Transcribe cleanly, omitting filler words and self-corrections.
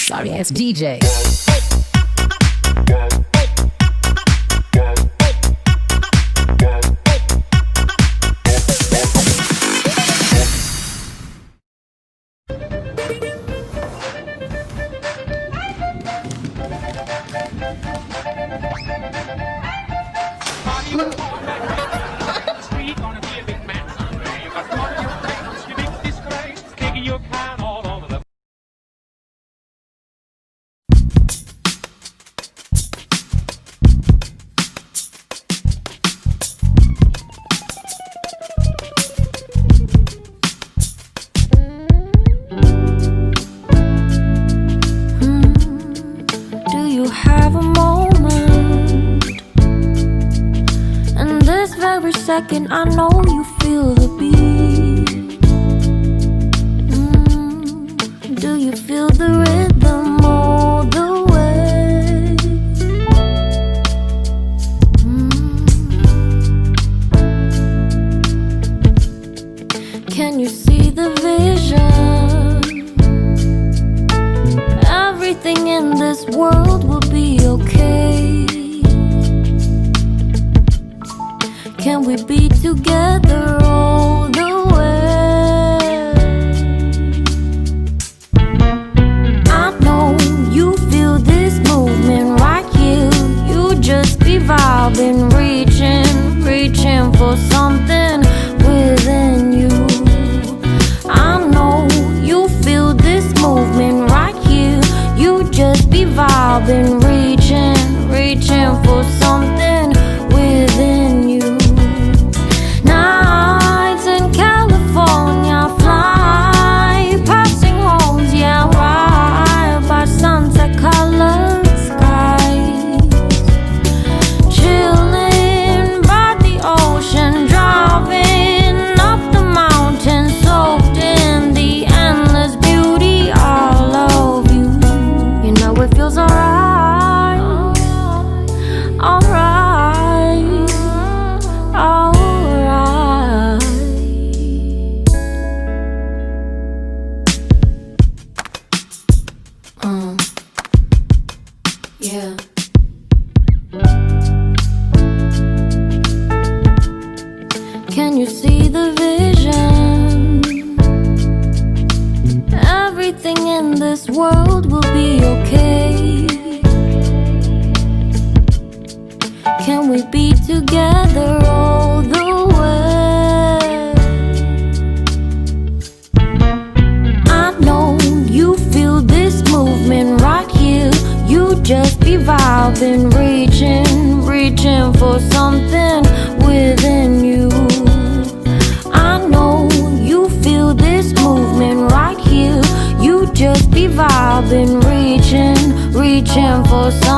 Sorry ass DJ. Second, I know you feel the beat. Do you feel the rhythm all the way? Can you see the vision? Everything in this world will be okay. Can we be together all the way? I know you feel this movement right here. You just be vibing, reaching for something within you. I know you feel this movement right here. You just be vibing, reaching for something within you. Nights in California, fly passing homes, yeah, right by sunset colored skies. Chilling by the ocean, driving up the mountain, soaked in the endless beauty all of you. You know it feels alright, alright. Yeah. Can you see the vision? Everything in this world will be okay. Can we be together all the way? I know you feel this movement right here. You just be vibing, reaching for something within you. I know you feel this movement right here. You just be vibing, reaching for something